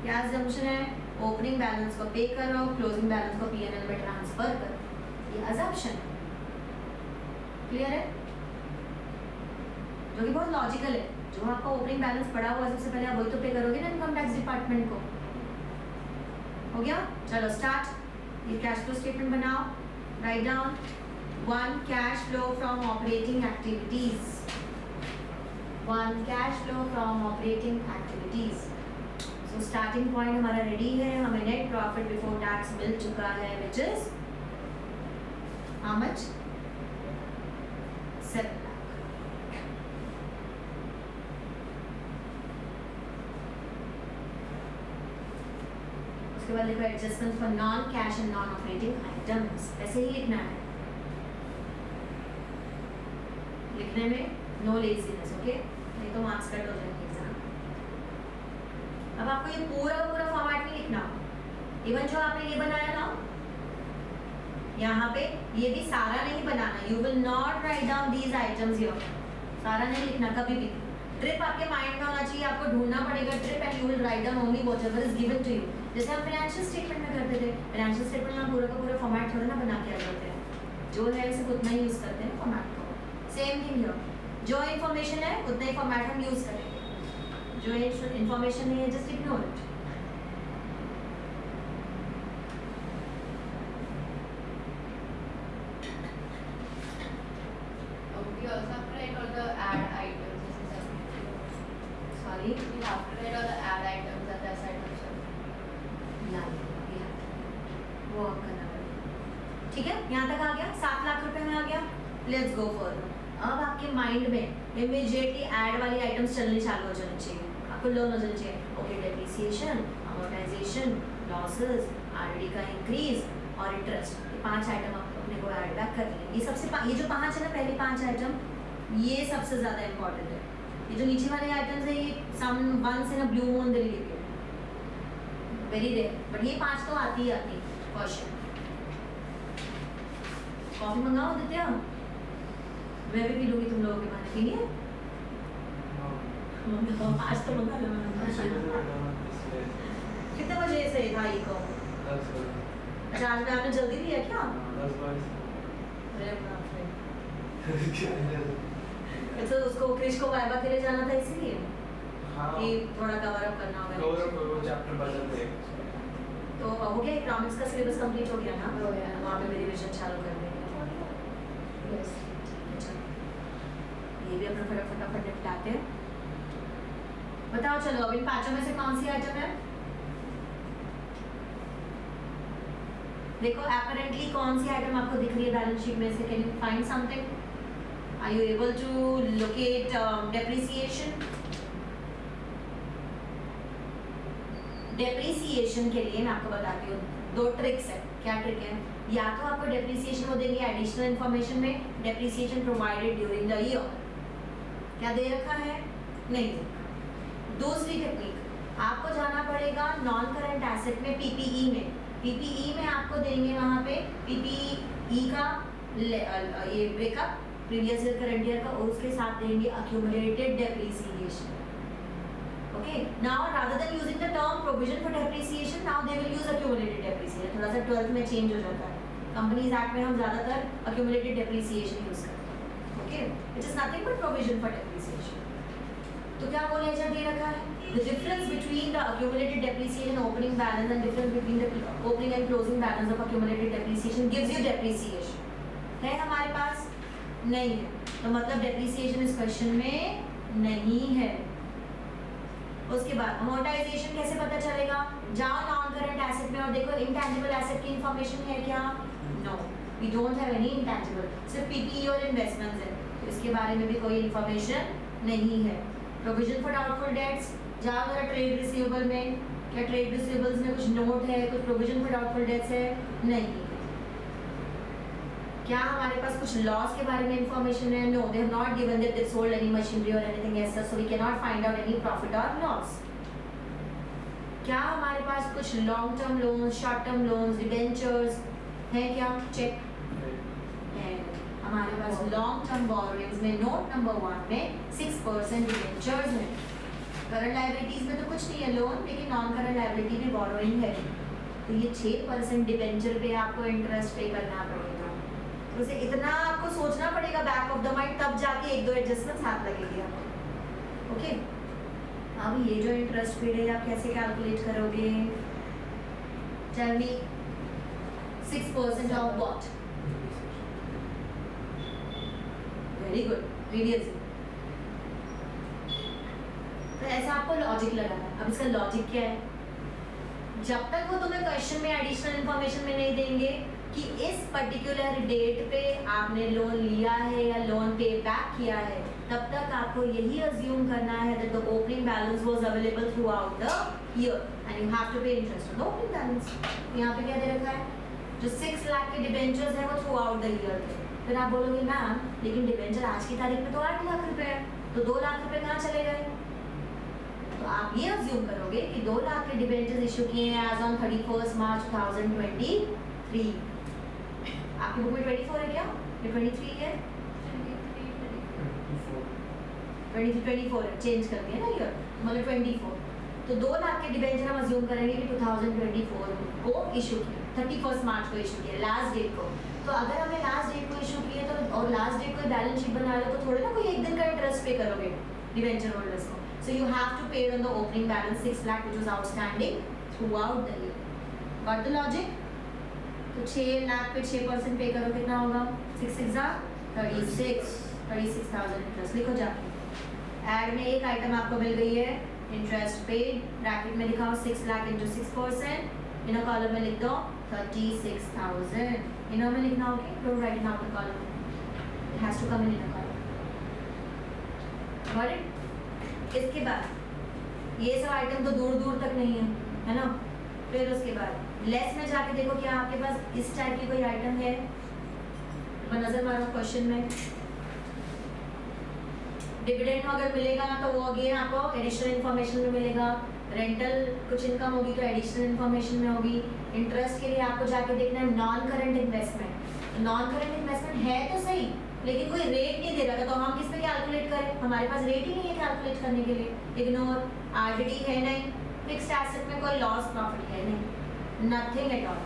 क्या assumption है? Opening balance को पे करो, closing balance को P&L में ट्रांसफर करो. ये assumption है. Clear है? जो कि बहुत लॉजिकल है. जो आपका ओपनिंग बैलेंस पड़ा हुआ है सबसे पहले आप वही तो पे करोगे ना इनकम टैक्स डिपार्टमेंट को. हो गया? चलो स्टार्ट। ये कैश फ्लो स्टेटमेंट बनाओ। Write down 1 cash flow from operating activities. 1 cash flow from operating activities. So starting point हमारा रेडी है, हमें नेट प्रॉफिट बिफोर टैक्स मिल चुका है which is how much? 7 lakh. उसके बाद लिखो adjustment for non cash and non operating items. ऐसे ही लिखना है, लिखने में नो लेजीनेस, ओके? नहीं तो मार्क्स कट हो जाएंगे एग्जाम। अब आपको ये पूरा पूरा फॉर्मेट नहीं लिखना। इवन जो आपने ये बनाया ना यहाँ पे, ये भी सारा नहीं बनाना। You will not write down these items here. सारा नहीं लिखना कभी भी। ट्रिप आपके माइंड में होना चाहिए, आपको ढूंढना पड़ेगा trip and you will write down only whatever is given to you. जैसे हम फाइनेंशियल स्टेटमेंट में करते थे, फाइनेंशियल स्टेटमेंट में हम पूरा का पूरा फॉर्मेट थोड़ा ना बना के आ जाते हैं, जो है सिर्फ उतना ही यूज करते हैं फॉर्मेट को। सेम थिंग हियर, जो इन्फॉर्मेशन है उतना ही फॉर्मेट हम यूज करेंगे, जो इन्फॉर्मेशन नहीं है just ignore it. We also have to write all the add items. This is separate. Sorry, We have to write all the add items and the aside items. वो आप करना पड़ेगा। ठीक है, यहाँ तक आ गया, 7 लाख रुपए में आ गया। Let's go forward. अब आपके माइंड में इमीडिएटली ऐड वाली आइटम्स चलनी चालू हो जानी चाहिए, आपको लर्न हो जानी चाहिए। Okay, depreciation, amortisation, losses, RD का इंक्रीज और इंटरेस्ट, ये 5 आइटम आप अपने को ऐड बैक कर लेंगे। ये सबसे ये जो 5 है ना, पहले 5 आइटम, ये सबसे ज़्यादा इंपॉर्टेंट है। ये जो नीचे वाले आइटम्स है, ये some once in a blue moon दे लीजिए, वेरी रेयर, बट ये 5 तो आती ही आती है। क्वेश्चन, कॉफी मंगाओ दित्या, मैं भी पी लूँगी तुम लोगों के पानी, पीनी है? आज तो मंगा लो। कितने बजे से था ये को? अच्छा, आज में आपने जल्दी लिया क्या? अरे बाप रे। अच्छा, उसको क्रिश को वाइवा के लिए जाना था इसीलिए कि थोड़ा कवर अप करना होगा। तो हो गया, इकोनॉमिक्स का सिलेबस कंप्लीट हो गया ना? हो गया। वहाँ पे मेरी रिविजन चालू कर देंगे। Yes. अच्छा, ये भी अपना फटाफट निपटाते हैं। बताओ चलो, अब इन 5 में से कौन सी आइटम है? देखो अपरेंटली कौन सी आइटम आपको दिख रही है बैलेंस शीट में से? Can you find something? Are you able to locate depreciation? Depreciation के लिए मैं आपको बताती हूँ 2 ट्रिक्स है। क्या ट्रिक है? या तो आपको डेप्रिसिएशन वो देंगे एडिशनल इन्फॉर्मेशन में, depreciation provided during the year, क्या दे रखा है? नहीं। दूसरी टेक्निक, आपको जाना पड़ेगा नॉन करंट एसेट में, पीपीई में। पीपीई में आपको देंगे वहाँ पे पीपीई का ये breakup previous year current year का, और उसके साथ देंगे accumulated depreciation. Okay, now rather than using the term provision for depreciation, now they will use accumulated depreciation. थोड़ा सा 12th में चेंज हो जाता है। कंपनीज एक्ट में हम ज़्यादातर accumulated depreciation यूज करते हैं, okay, which is nothing but provision for depreciation. तो क्या वो लेजर दे रखा है? The difference between the accumulated depreciation opening balance and difference between the opening and closing balance of accumulated depreciation gives you depreciation. है हमारे पास? नहीं है, तो मतलब depreciation इस क्वेश्चन में नहीं है। उसके बाद अमोर्टाइजेशन कैसे पता चलेगा? जाओ नॉन करंट एसेट में और देखो इंटैंजिबल एसेट की इंफॉर्मेशन है क्या? No, we don't have any intangible, सिर्फ पीपीई और इन्वेस्टमेंट्स है, तो इसके बारे में भी कोई इंफॉर्मेशन नहीं है। प्रोविजन फॉर डाउटफुल डेट्स, जाओ जरा ट्रेड रिसीवेबल में, क्या ट्रेड रिसीवेबल्स में कुछ नोट है, कुछ प्रोविजन फॉर डाउटफुल डेट्स है? नहीं। क्या हमारे पास कुछ लॉस के बारे में इंफॉर्मेशन है? No, they have not given that they sold any machinery और anything as such, so we can not find out any profit और लॉस। क्या हमारे पास कुछ long term loans, short term loans, debentures हैं क्या? चेक है। हमारे पास लॉन्ग टर्म बोरोइंग्स में नोट नंबर 1 में 6% डिबेंचर्स हैं। करंट लायबिलिटीज में तो कुछ नहीं है लोन, लेकिन नॉन करंट लायबिलिटी में बोरोइंग है, तो ये 6% डिबेंचर पे आपको इंटरेस्ट पे करना पड़ेगा। तो उसे इतना आपको सोचना पड़ेगा बैक ऑफ द माइंड, तब जाके 1-2 एडजस्टमेंट्स हाथ लगेगी आपको। ओके, अब ये जो इंटरेस्ट पेड है आप कैसे कैलकुलेट करोगे? Tell me 6% of what? Very good, रीडियस। तो ऐसा आपको लॉजिक लगाना है। अब इसका लॉजिक क्या है? जब तक वो तुम्हें क्वेश्चन में एडिशनल इंफॉर्मेशन में नहीं देंगे कि इस पर्टिकुलर डेट पे आपने लोन लिया है या लोन पे बैक किया है, तब तक आपको यही अज्यूम करना है that the opening balance was available throughout the year and you have to pay interest on the opening balance। यहाँ पे क्या दे रखा है? जो 6 लाख के डिबेंचर्स हैं वो थ्रू आउट द ईयर थे। फिर आप बोलोगे मैम लेकिन डिबेंचर आज की तारीख में तो 8 लाख रुपए है, तो 2 लाख रुपए कहाँ चले गए? तो आप ये अज्यूम करोगे कि 2 लाख के डिबेंचर्स इशू किए हैं एज ऑन 31 मार्च 2023। आपकी बुक में 24 है क्या? ये 23 है? 24 है, चेंज कर दिया ना ईयर, मतलब 24। तो 2 लाख के डिबेंचर हम अज्यूम करेंगे कि 2024 को इशू किया, 31 मार्च को इशू किया, लास्ट डेट को। तो अगर हमें लास्ट डेट को इशू किए तो और लास्ट डेट को बैलेंस शीट बना लो तो थोड़े ना कोई एक दिन का इंटरेस्ट पे करोगे डिबेंचर होल्डर्स को। सो यू हैव टू पे on the opening balance 6 lakh which was outstanding through out the year. Got the logic? तो 6 लाख पे 6% पे करो, कितना होगा? 6 6 36,000 इंटरेस्ट। लिखो जाके, एड में एक आइटम आपको मिल गई है इंटरेस्ट पेड, ब्रैकेट में लिखाओ 6 लाख इंटू 6%, इनर कॉलम में लिख दो 36,000। इनर में लिखना होगा, don't write in outer column, it has to come in inner column. Got it? इसके बाद ये सब आइटम तो दूर दूर तक नहीं है ना? फिर उसके बाद लेस में जाके देखो क्या आपके पास इस टाइप की कोई आइटम है? नजर मारो क्वेश्चन में, डिविडेंड अगर मिलेगा तो वो अगेन आपको एडिशनल इन्फॉर्मेशन में मिलेगा। रेंटल कुछ इनकम होगी तो एडिशनल इन्फॉर्मेशन में होगी। इंटरेस्ट के लिए आपको जाके देखना है non current investment. Non current investment है तो सही, लेकिन कोई रेट नहीं दे रहा था, तो हम किस पे कैलकुलेट करें? हमारे पास रेट ही नहीं है कैलकुलेट करने के लिए। इग्नोर। आरडीडी है नहीं, फिक्स्ड एसेट में कोई लॉस प्रॉफिट है नहीं, नथिंग एट ऑल।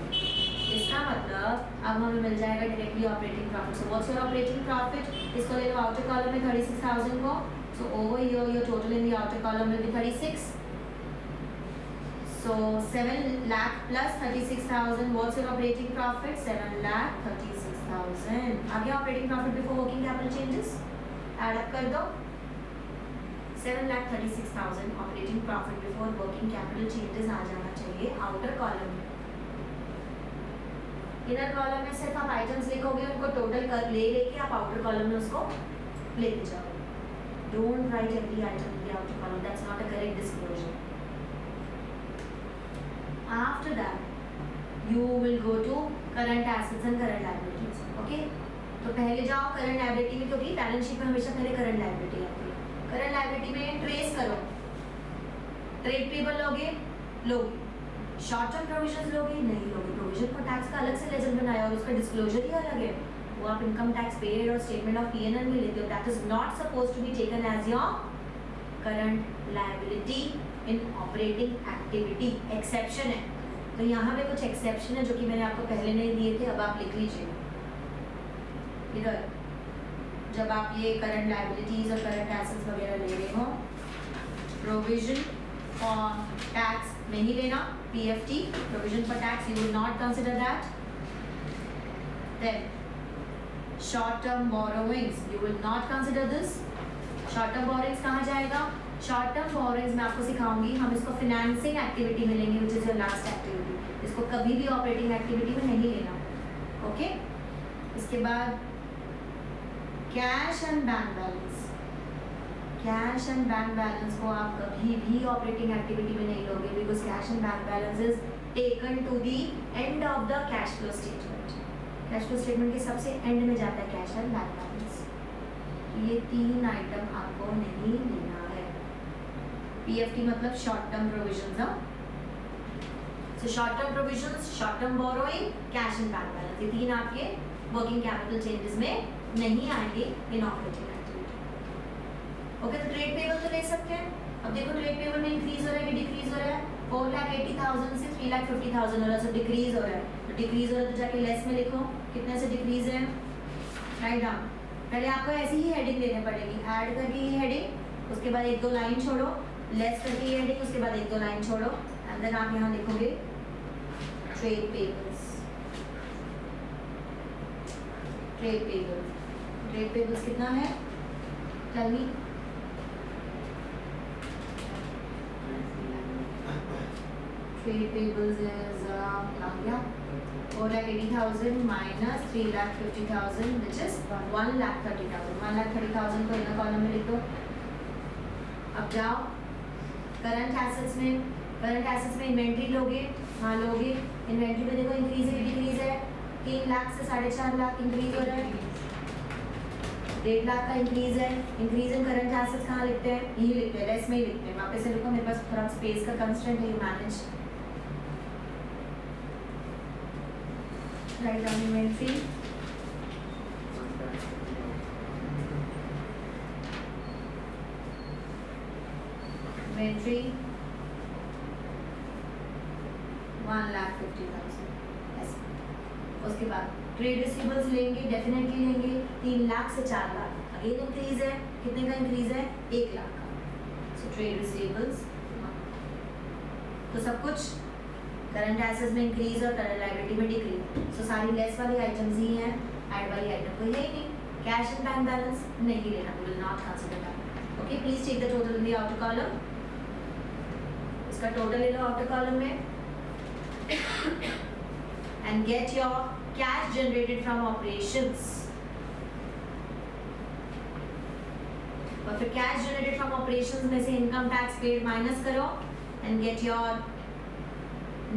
इसका मतलब अब हमें मिल जाएगा directly operating profit. So what's your operating profit? इसको ले लो आउटर कॉलम में 36,000 को। So over here your total in the outer column will be 36। So 7 lakh plus 36,000, what's your operating profit? 7,36,000। आ गया operating profit before working capital changes. Add up कर दो, 7,36,000 operating profit before working capital changes आ जाना चाहिए आउटर कॉलम में। इनर कॉलम में सिर्फ आप आइटम्स लिखोगे, उनको टोटल कर लेके आप आउटर कॉलम में उसको लेके जाओगे। Don't write every item in the outer column, that's not a correct disclosure. After that you will go to current assets and current liabilities. Okay, तो पहले जाओ करंट लायबिलिटी में, क्योंकि बैलेंस शीट में हमेशा पहले करंट लायबिलिटी आती है। करंट लायबिलिटी में ट्रेस करो, ट्रेड पेबल लोगे, शॉर्ट टर्म प्रोविजन लोगे, नहीं लोगे। प्रोविजन फॉर टैक्स का अलग से लेजर बनाया और उसका डिस्क्लोजर ही अलग है, वो आप इनकम टैक्स पेड और स्टेटमेंट ऑफ पीएनएल में लेते हो। That is not supposed to be taken as your current liability in operating activity. Exception है, तो यहाँ पे कुछ एक्सेप्शन है जो कि मैंने आपको पहले नहीं दिए थे, अब आप लिख लीजिए इधर। जब आप ये करंट लायबिलिटीज और करंट एसेट्स वगैरह ले रहे हो, प्रोविजन फॉर टैक्स नहीं लेना, PFT provision for tax you will not consider that. Then short term borrowings you will not consider this. short term borrowings कहाँ जाएगा? short term borrowings मैं आपको सिखाऊंगी, हम इसको financing activity में लेंगे which is your last activity। इसको कभी भी operating activity में नहीं लेना, okay? इसके बाद cash and bank balance। Cash and bank balance को आप कभी भी ऑपरेटिंग एक्टिविटी में नहीं लोगे, because cash and bank balance is taken to the end of the cash flow statement. Cash flow statement के सबसे एंड में जाता है कैश एंड बैंक बैलेंस। ये 3 आइटम आपको नहीं लेना है। PFT मतलब short term provisions. So short term provisions, short term borrowing, cash and bank balance, ये 3 आपके वर्किंग कैपिटल चेंजेस में नहीं आएंगे इन ऑपरेटिंग। ओके, तो ट्रेड पेबल तो ले सकते हैं। अब देखो ट्रेड पेबल में इंक्रीज हो रहा है कि डिक्रीज हो रहा है? 4,80,000 से 3,50,000 हो रहा है, सो डिक्रीज हो रहा है। तो डिक्रीज हो रहा है तो जाके लेस में लिखो कितने से डिक्रीज है, राइट डाउन। पहले आपको ऐसी ही हेडिंग देनी पड़ेगी, ऐड करके ये हेडिंग, उसके बाद 1-2 लाइन छोड़ो, लेस करके ये हेडिंग, उसके बाद 1-2 लाइन छोड़ो, एंड देन आप यहाँ लिखोगे ट्रेड पेबल्स, ट्रेड पेबल्स कितना है? Tell me. Trade payables is आ गया 4,80,000 minus 3,50,000 which is 1,30,000. 1,30,000 को इनर कॉलम में लिख दो। अब जाओ करंट एसेट्स में इन्वेंट्री लोगे, हाँ लोगे। इन्वेंट्री में देखो इंक्रीज है डिक्रीज है, 3 लाख से 4.5 लाख इंक्रीज हो रहा है, 1.5 लाख का इंक्रीज है। इंक्रीज इन करंट एसेट्स कहाँ लिखते हैं? यही लिखते हैं, लेस में ही लिखते हैं। वापस से लिखो, मेरे पास थोड़ा स्पेस का कंस्ट्रेंट है, manage. Write down inventory, inventory 1,50,000 ऐसे। उसके बाद ट्रेड रिसीवेबल्स लेंगे, डेफिनेटली लेंगे 3 लाख से 4 लाख। अगेन इंक्रीज है, कितने का इंक्रीज है? 1 लाख का। सो ट्रेड रिसीवेबल्स, तो सब कुछ करंट एसेट्स में इंक्रीज और करंट लायबिलिटी में डिक्रीज। सो सारी लेस वाली आइटम्स ही हैं, ऐड वाली आइटम कोई है ही नहीं। कैश एंड बैंक बैलेंस नहीं लेना, we will not consider that. Okay, please take the total in the outer column. इसका टोटल ले लो आउटर कॉलम में and get your cash generated from operations. और फिर cash generated from operations में से income tax paid minus करो and get your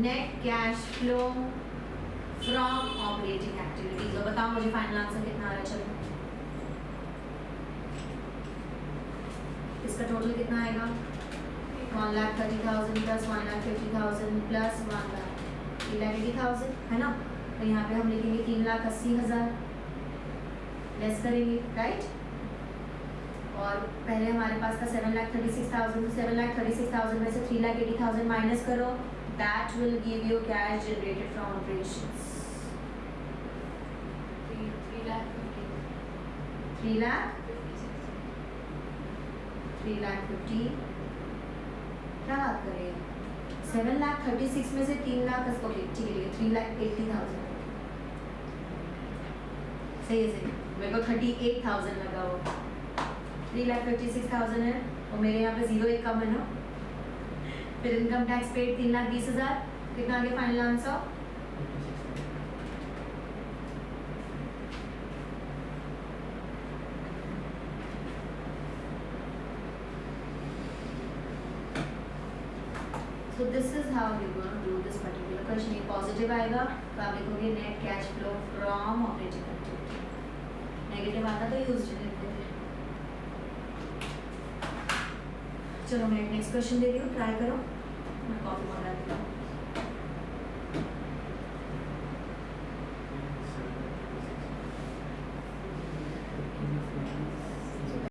net cash flow from operating activities. और बताओ मुझे फाइनल आंसर कितना आ रहा है? चलो इसका टोटल कितना आएगा? 1,30,000 plus 1,50,000 plus 1,80,000 है ना। तो यहाँ पे हम लिखेंगे 3,80,000 लेस करेंगे, राइट। और पहले हमारे पास था 7,36,000, 7,36,000 में से 3,80,000 माइनस करो, that will give you cash generated from operations 3,50,000। क्या बात कर रहे हैं? 7,36,000 में से 3 लाख, ओके ठीक है 3,80,000 सही है, सही। मेरे को 38,000 लगा वो। 3,56,000 है और मेरे यहाँ पे 0 एक कम है ना। फिर इनकम टैक्स पेड 3,20,000। कितना आ गया final answer? So this is how you're going to do this particular question. ये पॉजिटिव आएगा तो आप लिखोगे net cash flow from operating activity. Negative आता तो यूज लिख देते। चलो मैं नेक्स्ट क्वेश्चन दे रही हूँ, ट्राई करो। मैं कॉफी मंगा देता हूँ।